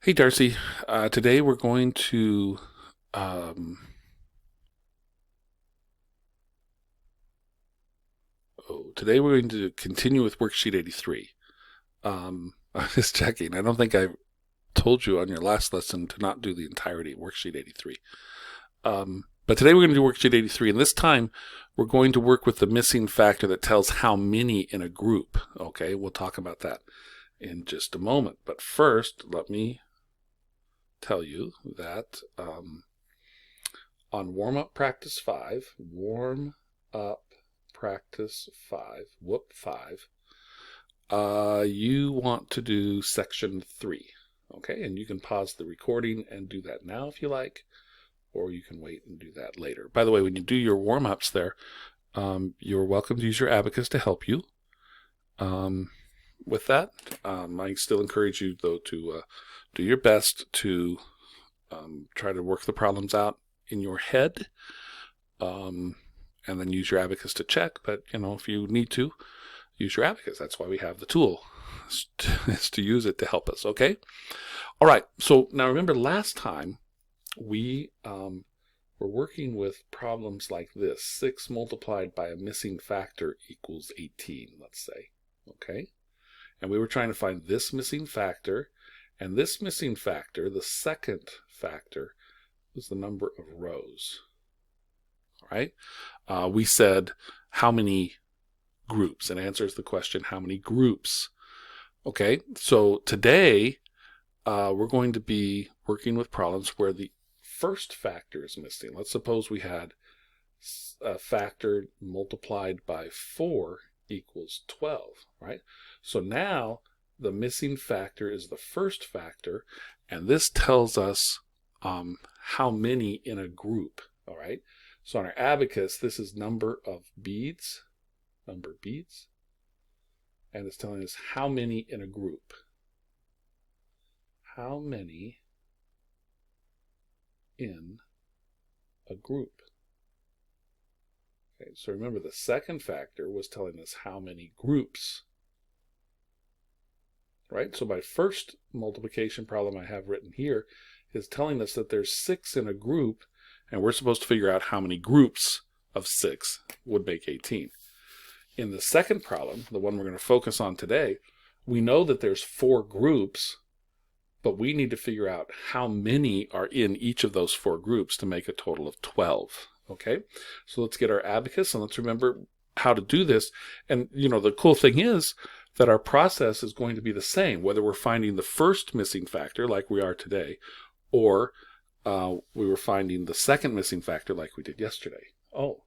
Hey Darcy, today we're going to um, continue with worksheet 83. I'm just checking. I don't think I told you on your last lesson to not do the entirety of worksheet 83. But today we're going to do worksheet 83, and this time we're going to work with the missing factor that tells how many in a group. Okay, we'll talk about that in just a moment. But first, let me tell you that on warm up practice 5, whoop 5, you want to do section 3. Okay, and you can pause the recording and do that now if you like, or you can wait and do that later. By the way, when you do your warm ups there, you're welcome to use your abacus to help you. With that, I still encourage you, though, to do your best to try to work the problems out in your head, and then use your abacus to check. But, if you need to, use your abacus. That's why we have the tool, is to use it to help us, okay? All right, so now remember last time we were working with problems like this. 6 multiplied by a missing factor equals 18, let's say, okay? And we were trying to find this missing factor, and this missing factor, the second factor, was the number of rows. All right? We said how many groups, and answers the question how many groups. Okay, so today we're going to be working with problems where the first factor is missing. Let's suppose we had a factor multiplied by 4 equals 12, right? So now the missing factor is the first factor, and this tells us how many in a group, all right? So on our abacus, this is number beads, and it's telling us how many in a group. How many in a group? Okay, so remember the second factor was telling us how many groups, right? So my first multiplication problem I have written here is telling us that there's 6 in a group, and we're supposed to figure out how many groups of 6 would make 18. In the second problem, the one we're going to focus on today, we know that there's 4 groups, but we need to figure out how many are in each of those 4 groups to make a total of 12. Okay, so let's get our abacus and let's remember how to do this. And the cool thing is that our process is going to be the same, whether we're finding the first missing factor like we are today, or we were finding the second missing factor like we did yesterday. Oh,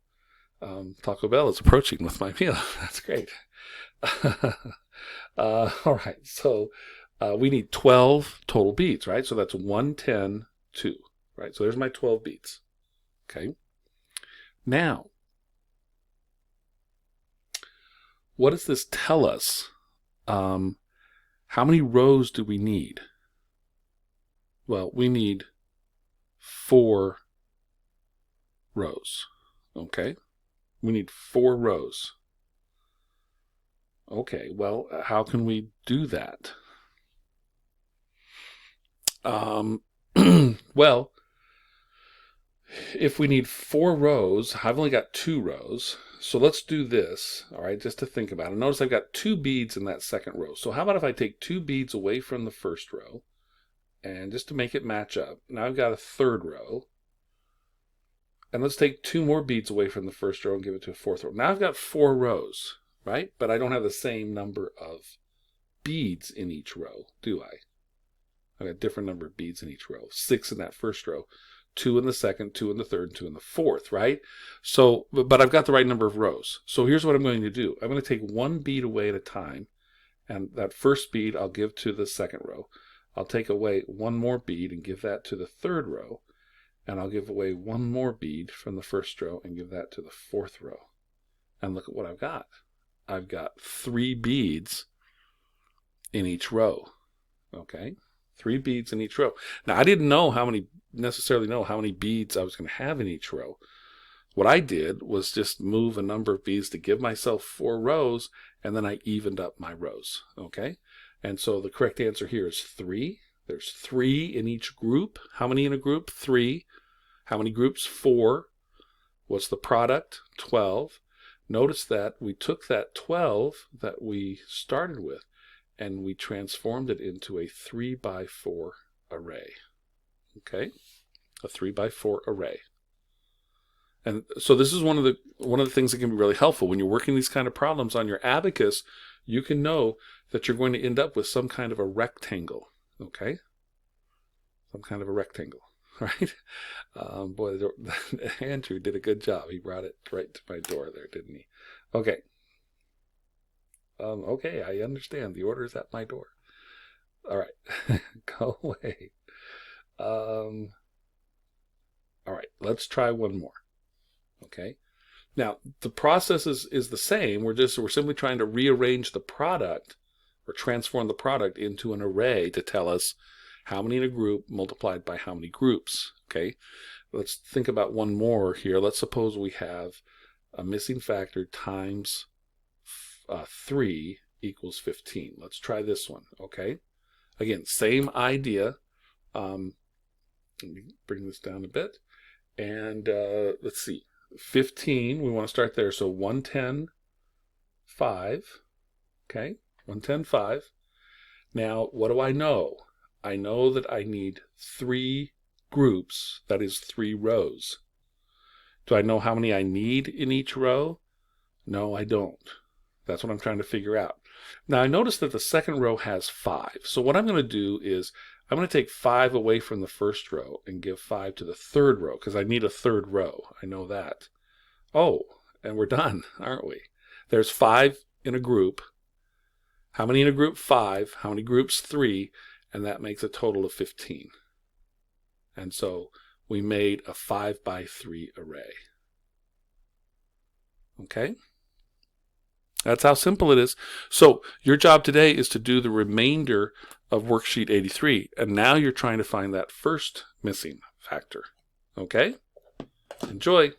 Taco Bell is approaching with my meal. That's great. All right, so we need 12 total beads, right? So that's 1, 10, 2, right? So there's my 12 beads. Okay. Now, what does this tell us? How many rows do we need? Well, we need 4 rows. Okay. We need 4 rows. Okay, well, how can we do that? Well, if we need 4 rows, I've only got 2 rows. So let's do this, all right, just to think about it. Notice I've got 2 beads in that second row. So how about if I take 2 beads away from the first row, and just to make it match up, now I've got a third row. And let's take 2 more beads away from the first row and give it to a fourth row. Now I've got 4 rows, right? But I don't have the same number of beads in each row, do I? I've got a different number of beads in each row. 6 in that first row, 2 in the second, 2 in the third, 2 in the fourth, right? So, but I've got the right number of rows. So here's what I'm going to do. I'm going to take 1 bead away at a time, and that first bead I'll give to the second row. I'll take away 1 more bead and give that to the third row, and I'll give away 1 more bead from the first row and give that to the fourth row. And look at what I've got. I've got 3 beads in each row, okay? 3 beads in each row. Now, I didn't necessarily know how many beads I was going to have in each row. What I did was just move a number of beads to give myself 4 rows, and then I evened up my rows, okay? And so the correct answer here is 3. There's 3 in each group. How many in a group? 3. How many groups? 4. What's the product? 12. Notice that we took that 12 that we started with and we transformed it into a 3 by 4 array. Okay? A 3 by 4 array. And so this is one of the things that can be really helpful when you're working these kind of problems on your abacus. You can know that you're going to end up with some kind of a rectangle. Okay? Some kind of a rectangle, right? Boy, Andrew did a good job. He brought it right to my door there, didn't he? Okay. Okay, I understand. The order is at my door. All right. Go away. All right, let's try one more. Okay. Now, the process is the same. We're simply trying to rearrange the product or transform the product into an array to tell us how many in a group multiplied by how many groups. Okay. Let's think about one more here. Let's suppose we have a missing factor times 3 equals 15. Let's try this one. Okay. Again, same idea. Let me bring this down a bit. And let's see. 15, we want to start there. So 110, 5. Okay, 110, 5. Now, what do I know? I know that I need 3 groups, that is 3 rows. Do I know how many I need in each row? No, I don't. That's what I'm trying to figure out. Now, I notice that the second row has 5. So what I'm going to do is I'm going to take 5 away from the first row and give 5 to the third row because I need a third row. I know that. Oh, and we're done, aren't we? There's 5 in a group. How many in a group? 5. How many groups? 3. And that makes a total of 15. And so we made a 5 by 3 array. Okay? That's how simple it is. So your job today is to do the remainder of worksheet 83. And now you're trying to find that first missing factor. Okay? Enjoy.